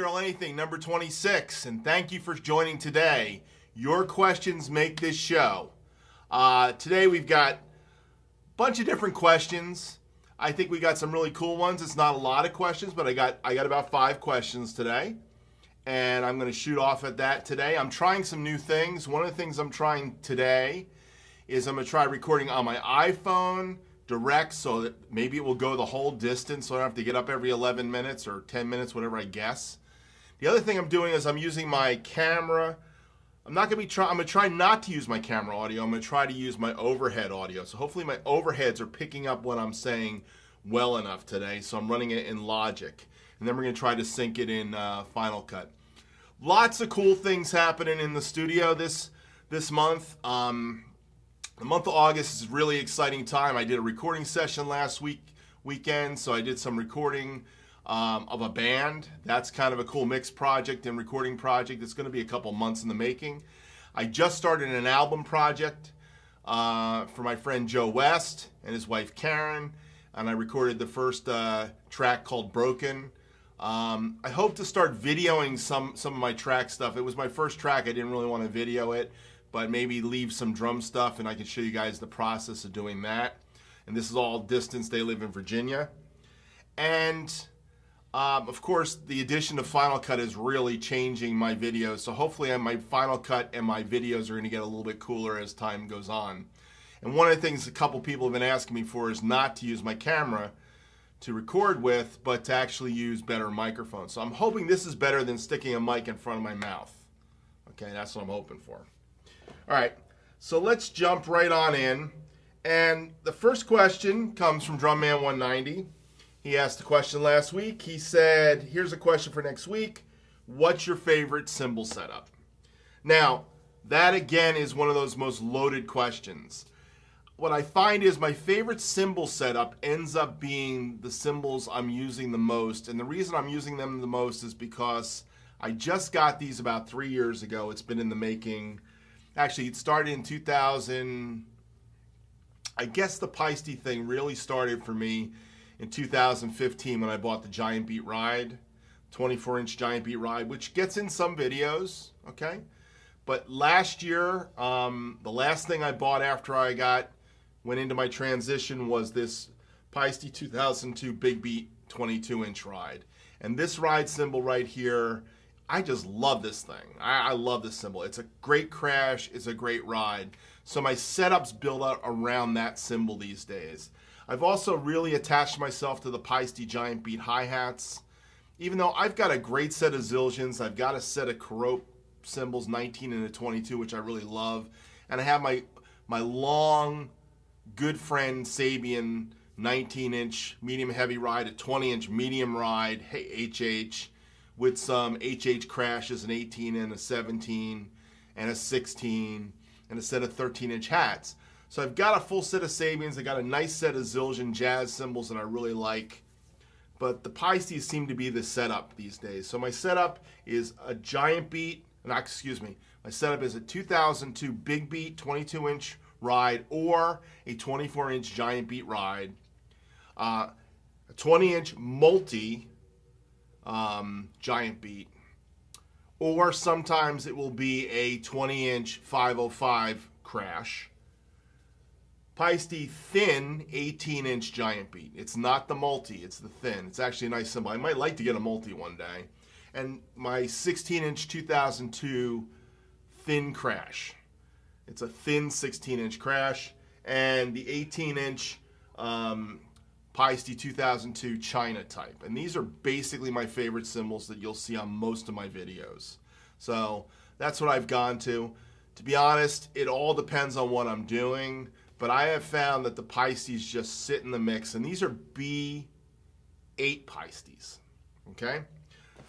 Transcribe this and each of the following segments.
Earl Anything number 26, and thank you for joining today. Your questions make this show. Today we've got a bunch of different questions. I think we got some really cool ones. It's not a lot of questions, but I got about 5 questions today, and I'm going to shoot off at that today. I'm trying some new things. One of the things I'm trying today is I'm going to try recording on my iPhone direct, so that maybe it will go the whole distance, so I don't have to get up every 11 minutes or 10 minutes, whatever I guess. The other thing I'm doing is I'm using my camera. I'm going to try not to use my camera audio. I'm going to try to use my overhead audio. So hopefully my overheads are picking up what I'm saying well enough today. So I'm running it in Logic, and then we're going to try to sync it in Final Cut. Lots of cool things happening in the studio this month. The month of August is a really exciting time. I did a recording session last weekend, so I did some recording of a band. That's kind of a cool mix project and recording project. It's going to be a couple months in the making. I just started an album project for my friend Joe West and his wife Karen, and I recorded the first track called Broken. I hope to start videoing some of my track stuff. It was my first track. I didn't really want to video it, but maybe leave some drum stuff, and I can show you guys the process of doing that. And this is all distance. They live in Virginia. And of course, the addition of Final Cut is really changing my videos. So hopefully my Final Cut and my videos are going to get a little bit cooler as time goes on. And one of the things a couple people have been asking me for is not to use my camera to record with, but to actually use better microphones. So I'm hoping this is better than sticking a mic in front of my mouth. Okay, that's what I'm hoping for. All right, so let's jump right on in. And the first question comes from Drumman190. He asked a question last week. He said, here's a question for next week. What's your favorite cymbal setup? Now, that again is one of those most loaded questions. What I find is my favorite cymbal setup ends up being the cymbals I'm using the most. And the reason I'm using them the most is because I just got these about 3 years ago. It's been in the making. Actually, it started in 2000. I guess the Peisty thing really started for me in 2015 when I bought the Giant Beat Ride, 24-inch Giant Beat Ride, which gets in some videos, okay? But last year, the last thing I bought after I went into my transition was this Peisty 2002 Big Beat 22-inch ride. And this ride cymbal right here, I just love this thing. I love this cymbal. It's a great crash. It's a great ride. So my setup's built out around that cymbal these days. I've also really attached myself to the Peisty Giant Beat hi-hats. Even though I've got a great set of Zildjians, I've got a set of Carope cymbals, 19 and a 22, which I really love. And I have my long, good friend Sabian 19-inch medium heavy ride, a 20-inch medium ride, HH, with some HH crashes, an 18 and a 17 and a 16 and a set of 13-inch hats. So I've got a full set of Sabians. I got a nice set of Zildjian jazz cymbals that I really like. But the Peisties seem to be the setup these days. So my setup is a Giant Beat, my setup is a 2002 Big Beat 22-inch ride or a 24-inch Giant Beat ride, a 20-inch multi Giant Beat, or sometimes it will be a 20-inch 505 crash, Peisty thin 18-inch Giant Beat. It's not the multi, it's the thin. It's actually a nice cymbal. I might like to get a multi one day. And my 16-inch 2002 thin crash. It's a thin 16-inch crash. And the 18-inch Peisty 2002 China type. And these are basically my favorite cymbals that you'll see on most of my videos. So that's what I've gone to. To be honest, it all depends on what I'm doing. But I have found that the Peisties just sit in the mix. And these are B8 Peisties. Okay?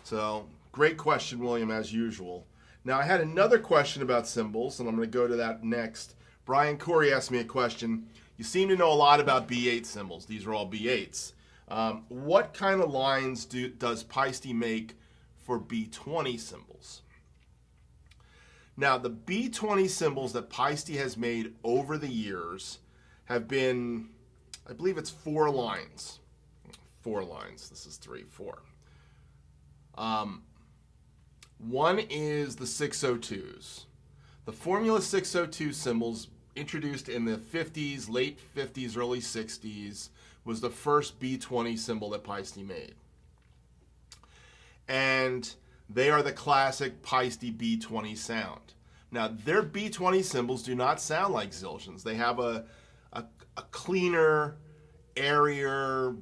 So, great question, William, as usual. Now, I had another question about cymbals, and I'm going to go to that next. Brian Corey asked me a question. You seem to know a lot about B8 cymbals. These are all B8s. What kind of lines does Peisty make for B20 cymbals? Now, the B20 cymbals that Peisty has made over the years have been, I believe it's 4 lines. 4 lines. This is 3, 4. One is the 602s. The Formula 602 cymbals, introduced in the 50s, late 50s, early 60s, was the first B20 cymbal that Paiste made. And they are the classic Paiste B20 sound. Now, their B20 cymbals do not sound like Zildjian's. They have a cleaner, airier,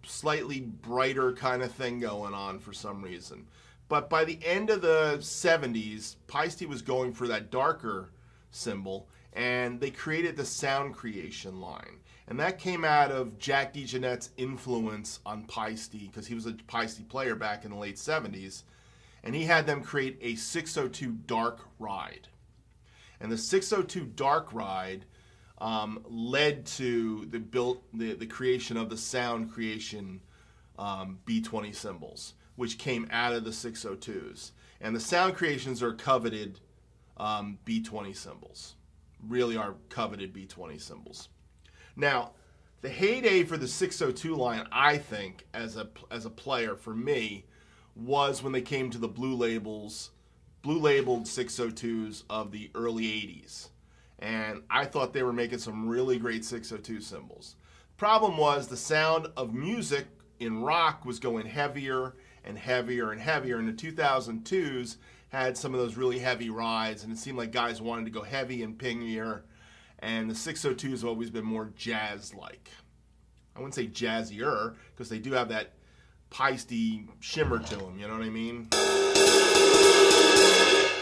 slightly brighter kind of thing going on for some reason. But by the end of the 70s, Paiste was going for that darker cymbal, and they created the sound creation line. And that came out of Jack DeJohnette's influence on Paiste, because he was a Paiste player back in the late 70s. And he had them create a 602 Dark Ride. And the 602 Dark Ride led to the creation of the sound creation B20 cymbals, which came out of the 602s. And the sound creations are coveted B20 cymbals. Really are coveted B20 cymbals. Now, the heyday for the 602 line, I think, as a player for me, was when they came to the blue labeled 602s of the early 80s. And I thought they were making some really great 602 cymbals. Problem was the sound of music in rock was going heavier and heavier and heavier, and the 2002s had some of those really heavy rides, and it seemed like guys wanted to go heavy and pingier, and the 602s have always been more jazz-like. I wouldn't say jazzier, because they do have that Paiste shimmer to them, you know what I mean?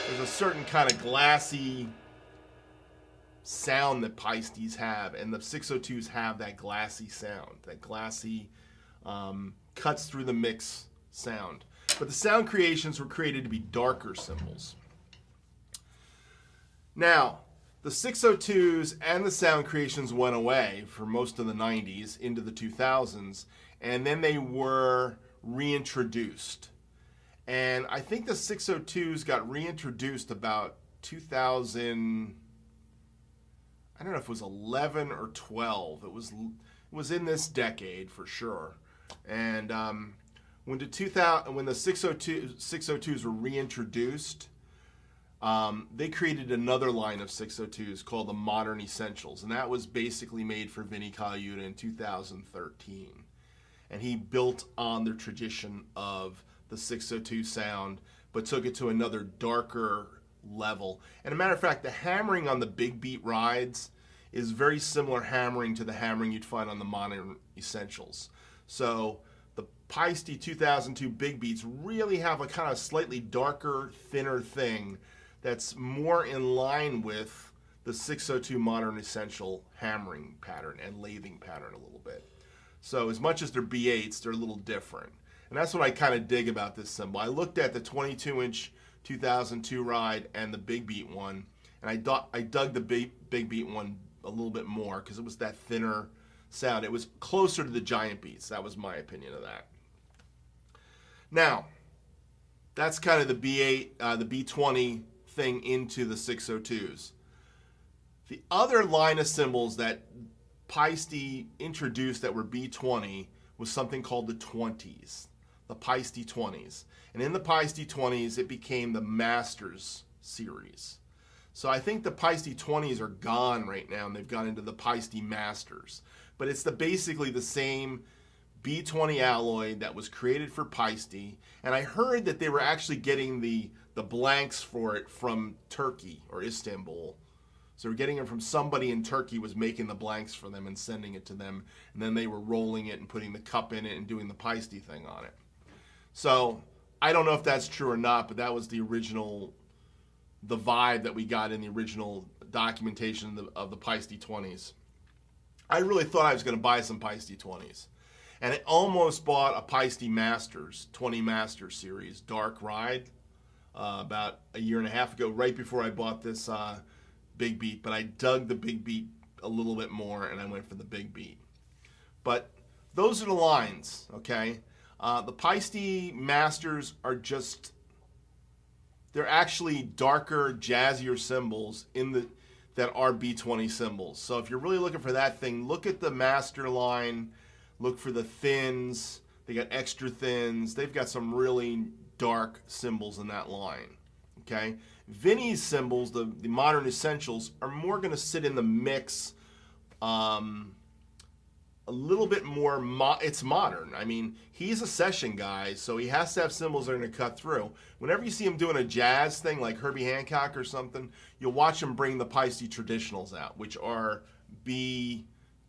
There's a certain kind of glassy sound that Paistes have, and the 602s have that glassy sound, that glassy, cuts through the mix sound. But the sound creations were created to be darker cymbals. Now, the 602s and the sound creations went away for most of the 90s into the 2000s, and then they were reintroduced. And I think the 602s got reintroduced about 2000, I don't know if it was 11 or 12. It was in this decade for sure. And when the 602s were reintroduced, they created another line of 602s called the Modern Essentials, and that was basically made for Vinnie Colaiuta in 2013. And he built on their tradition of the 602 sound, but took it to another darker level. And a matter of fact, the hammering on the big beat rides is very similar hammering to the hammering you'd find on the Modern Essentials. So the Paiste 2002 big beats really have a kind of slightly darker, thinner thing that's more in line with the 602 Modern Essential hammering pattern and lathing pattern a little bit. So as much as they're B8s, they're a little different. And that's what I kind of dig about this cymbal. I looked at the 22-inch 2002 ride and the big beat one, and I dug the big beat one a little bit more because it was that thinner sound. It was closer to the giant beats. That was my opinion of that. Now, that's kind of the B8, the B20 thing into the 602s. The other line of cymbals that Paiste introduced that were B20 was something called the 20s, the Paiste 20s. And in the Paiste 20s, it became the Masters series. So I think the Paiste 20s are gone right now, and they've gone into the Paiste Masters. But it's basically the same B20 alloy that was created for Paiste. And I heard that they were actually getting the blanks for it from Turkey or Istanbul. So we're getting it from somebody in Turkey was making the blanks for them and sending it to them. And then they were rolling it and putting the cup in it and doing the Paiste thing on it. So I don't know if that's true or not, but that was the vibe that we got in the original documentation of the Paiste 20s. I really thought I was going to buy some Paiste 20s. And I almost bought a Paiste Masters, 20 Masters series, Dark Ride, about a year and a half ago, right before I bought this big beat. But I dug the big beat a little bit more, and I went for the big beat. But those are the lines, okay? The Paiste Masters are they're actually darker, jazzier cymbals that are B20 cymbals. So if you're really looking for that thing, look at the Master line, look for the thins. They got extra thins. They've got some really dark cymbals in that line. Okay, Vinny's cymbals, the modern essentials, are more going to sit in the mix. A little bit more, it's modern. I mean, he's a session guy, so he has to have cymbals that are going to cut through. Whenever you see him doing a jazz thing like Herbie Hancock or something, you'll watch him bring the Paiste traditionals out, which are B20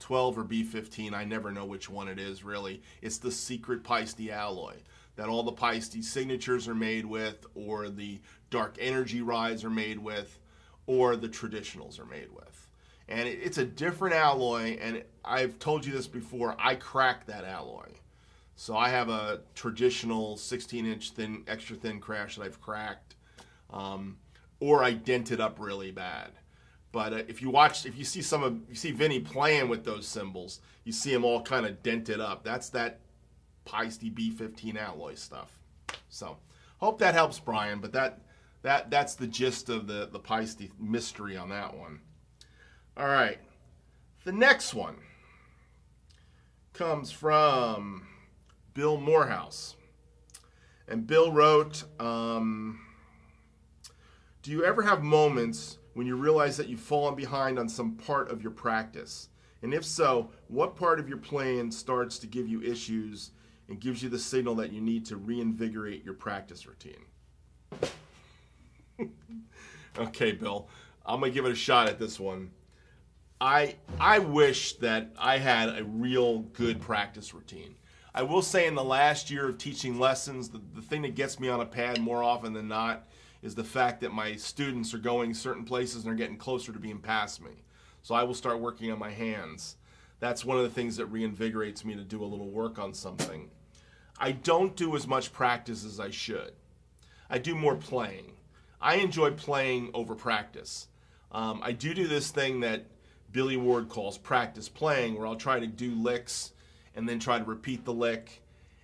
or B15. I never know which one it is, really. It's the secret Paiste alloy that all the Paiste signatures are made with, or the dark energy rides are made with, or the traditionals are made with. And it's a different alloy, and I've told you this before, I cracked that alloy. So I have a traditional 16-inch thin, extra thin crash that I've cracked, or I dented up really bad. But if you see Vinny playing with those cymbals, you see them all kind of dented up. That's that Paiste B15 alloy stuff. So hope that helps, Brian. But that's the gist of the Paiste mystery on that one. All right, the next one comes from Bill Morehouse. And Bill wrote, do you ever have moments when you realize that you've fallen behind on some part of your practice? And if so, what part of your playing starts to give you issues and gives you the signal that you need to reinvigorate your practice routine? Okay, Bill, I'm going to give it a shot at this one. I wish that I had a real good practice routine. I will say in the last year of teaching lessons, the thing that gets me on a pad more often than not is the fact that my students are going certain places and they're getting closer to being past me. So I will start working on my hands. That's one of the things that reinvigorates me to do a little work on something. I don't do as much practice as I should. I do more playing. I enjoy playing over practice. I do this thing that Billy Ward calls practice playing, where I'll try to do licks and then try to repeat the lick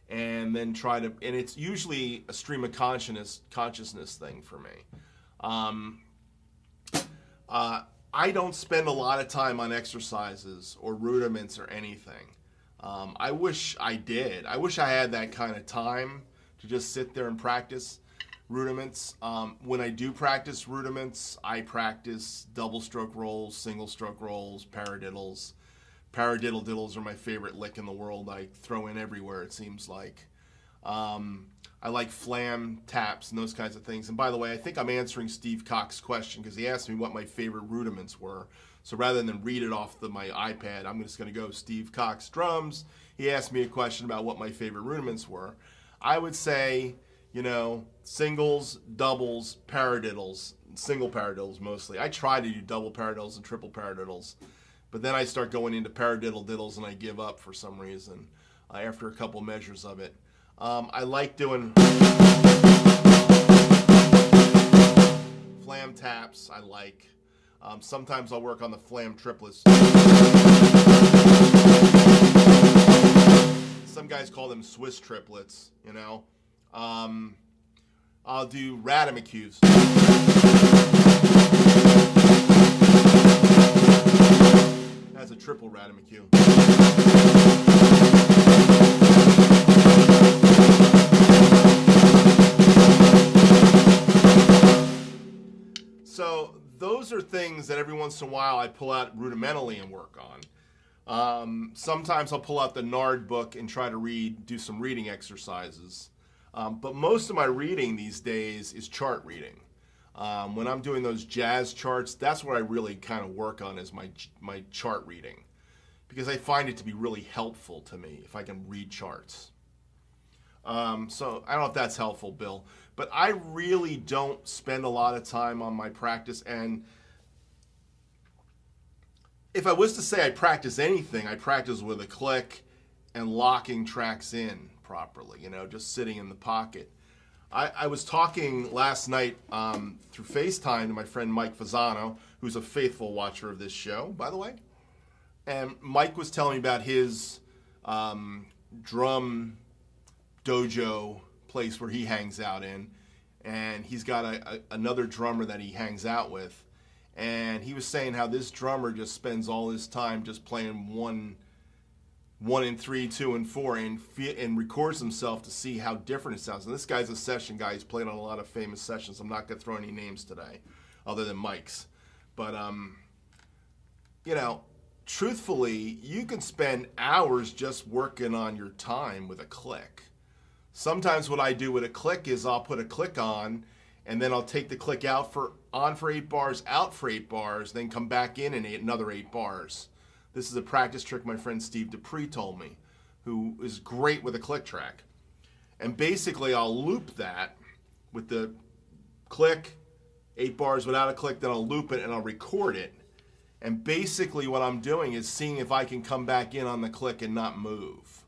and then and it's usually a stream of consciousness thing for me. I don't spend a lot of time on exercises or rudiments or anything. I wish I did. I wish I had that kind of time to just sit there and practice rudiments. When I do practice rudiments, I practice double stroke rolls, single stroke rolls, paradiddles. Paradiddle diddles are my favorite lick in the world. I throw in everywhere, it seems like. I like flam taps and those kinds of things. And by the way, I think I'm answering Steve Cox's question because he asked me what my favorite rudiments were. So rather than read it off my iPad, I'm just going to go Steve Cox drums. He asked me a question about what my favorite rudiments were. I would say, singles, doubles, paradiddles, single paradiddles mostly. I try to do double paradiddles and triple paradiddles, but then I start going into paradiddle diddles and I give up for some reason after a couple measures of it. I like doing flam taps. I like. Sometimes I'll work on the flam triplets. Some guys call them Swiss triplets, I'll do Radamacues. That's a triple Radamacue. So those are things that every once in a while I pull out rudimentally and work on. Sometimes I'll pull out the Nard book and try to do some reading exercises. But most of my reading these days is chart reading. When I'm doing those jazz charts, that's what I really kind of work on is my chart reading, because I find it to be really helpful to me if I can read charts. So I don't know if that's helpful, Bill, but I really don't spend a lot of time on my practice. And if I was to say I practice anything, I practice with a click and locking tracks in properly, just sitting in the pocket. I was talking last night through FaceTime to my friend Mike Fasano, who's a faithful watcher of this show, by the way. And Mike was telling me about his drum dojo place where he hangs out in. And he's got another drummer that he hangs out with. And he was saying how this drummer just spends all his time just playing one 1 and 3, 2 and 4, and records himself to see how different it sounds. And this guy's a session guy. He's played on a lot of famous sessions. I'm not going to throw any names today other than Mike's. But, you know, truthfully, you can spend hours just working on your time with a click. Sometimes what I do with a click is I'll put a click on, and then I'll take the click on for 8 bars, out for 8 bars, then come back in and another 8 bars. This is a practice trick my friend Steve Dupree told me, who is great with a click track. And basically I'll loop that with the click, 8 bars without a click, then I'll loop it and I'll record it. And basically what I'm doing is seeing if I can come back in on the click and not move.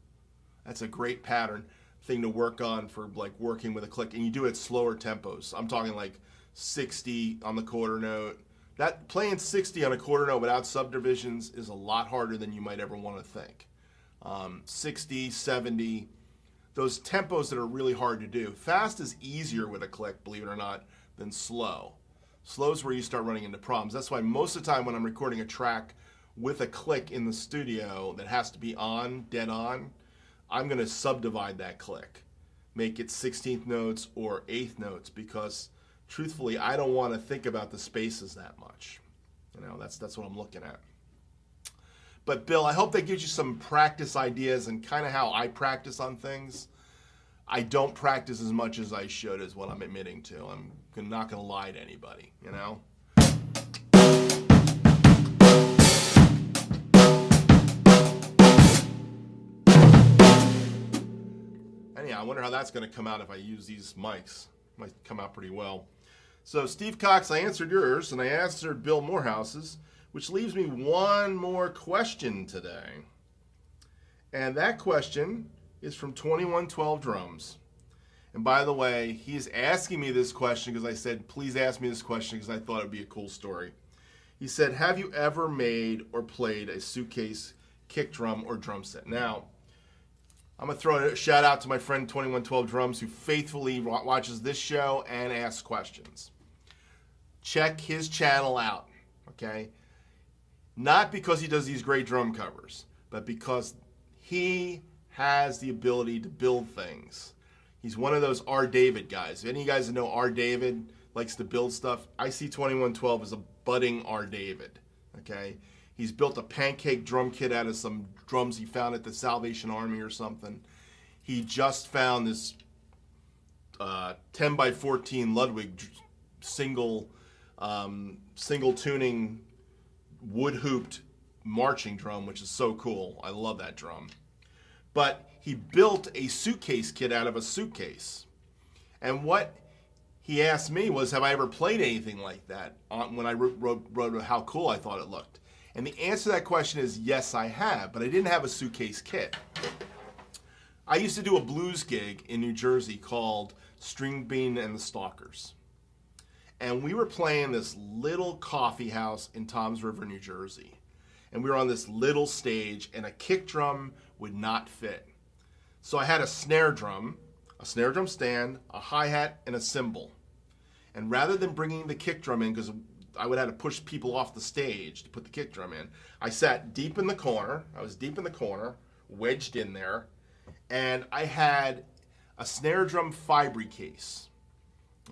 That's a great pattern thing to work on for like working with a click. And you do it at slower tempos. I'm talking like 60 on the quarter note. That playing 60 on a quarter note without subdivisions is a lot harder than you might ever want to think. 60, 70, those tempos that are really hard to do. Fast is easier with a click, believe it or not, than slow. Slow is where you start running into problems. That's why most of the time when I'm recording a track with a click in the studio that has to be on, dead on, I'm going to subdivide that click. Make it 16th notes or 8th notes because truthfully, I don't want to think about the spaces that much. You know, that's what I'm looking at. But Bill, I hope that gives you some practice ideas and kind of how I practice on things. I don't practice as much as I should is what I'm admitting to. I'm not going to lie to anybody, you know? Anyhow, I wonder how that's going to come out if I use these mics. Might come out pretty well. So Steve Cox, I answered yours, and I answered Bill Morehouse's, which leaves me one more question today. And that question is from 2112 Drums. And by the way, he's asking me this question because I said, please ask me this question because I thought it would be a cool story. He said, have you ever made or played a Suitcase kick drum or drum set? Now, I'm going to throw a shout out to my friend 2112 Drums who faithfully watches this show and asks questions. Check his channel out, okay? Not because he does these great drum covers, but because he has the ability to build things. He's one of those R. David guys. If any of you guys that know R. David likes to build stuff, I see 2112 as a budding R. David, okay? He's built a pancake drum kit out of some drums he found at the Salvation Army or something. He just found this 10 by 14 Ludwig single tuning wood hooped marching drum, which is so cool. I love that drum. But he built a suitcase kit out of a suitcase. And what he asked me was, have I ever played anything like that when I wrote how cool I thought it looked? And the answer to that question is yes, I have, but I didn't have a suitcase kit. I used to do a blues gig in New Jersey called String Bean and the Stalkers. And we were playing this little coffee house in Toms River, New Jersey. And we were on this little stage, and a kick drum would not fit. So I had a snare drum stand, a hi-hat, and a cymbal. And rather than bringing the kick drum in, because I would have to push people off the stage to put the kick drum in, I sat deep in the corner. I was deep in the corner, wedged in there, and I had a snare drum fibre case,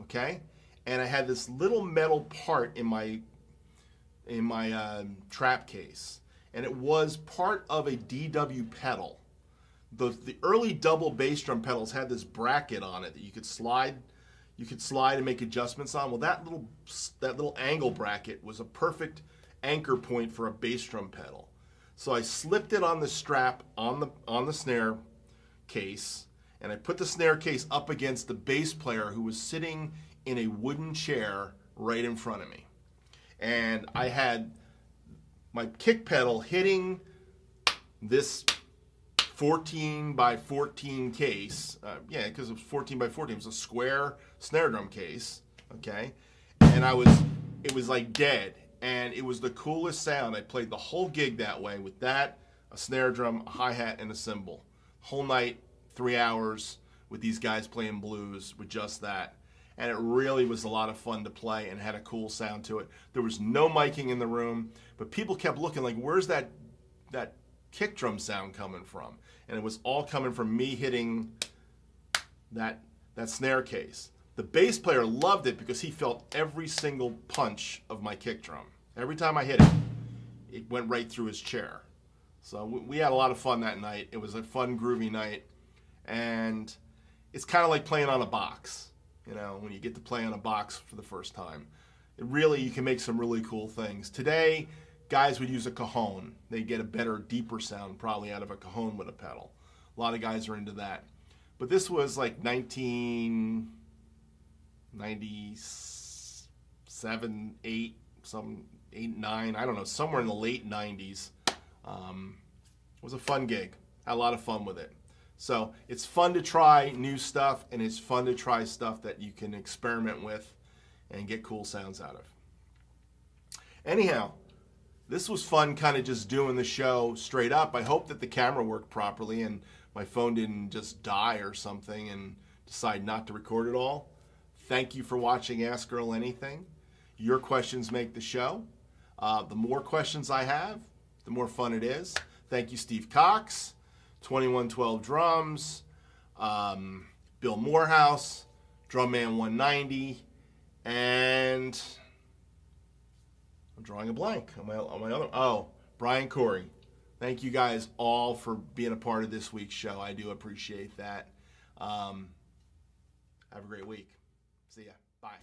okay? And I had this little metal part in my trap case, and it was part of a DW pedal. The early double bass drum pedals had this bracket on it that you could slide and make adjustments on. Well, that little angle bracket was a perfect anchor point for a bass drum pedal. So I slipped it on the strap on the snare case, and I put the snare case up against the bass player who was sitting in a wooden chair right in front of me. And I had my kick pedal hitting this 14 by 14 case. Because it was 14 by 14. It was a square snare drum case, okay? And it was like dead. And it was the coolest sound. I played the whole gig that way with that, a snare drum, a hi-hat, and a cymbal. Whole night, 3 hours with these guys playing blues with just that. And it really was a lot of fun to play and had a cool sound to it. There was no miking in the room, but people kept looking like, where's that kick drum sound coming from. And it was all coming from me hitting that snare case. The bass player loved it because he felt every single punch of my kick drum. Every time I hit it, it went right through his chair. So we had a lot of fun that night. It was a fun, groovy night. And it's kind of like playing on a box, you know, when you get to play on a box for the first time. You can make some really cool things. Today, guys would use a cajon. They get a better, deeper sound probably out of a cajon with a pedal. A lot of guys are into that. But this was like 1997, 8, 9, I don't know, somewhere in the late 90s. It was a fun gig. Had a lot of fun with it. So it's fun to try new stuff, and it's fun to try stuff that you can experiment with and get cool sounds out of. Anyhow, this was fun kind of just doing the show straight up. I hope that the camera worked properly and my phone didn't just die or something and decide not to record it all. Thank you for watching Ask Earl Anything. Your questions make the show. The more questions I have, the more fun it is. Thank you, Steve Cox, 2112 Drums, Bill Morehouse, Drumman 190, and I'm drawing a blank on my other. Brian Corey. Thank you guys all for being a part of this week's show. I do appreciate that. Have a great week. See ya. Bye.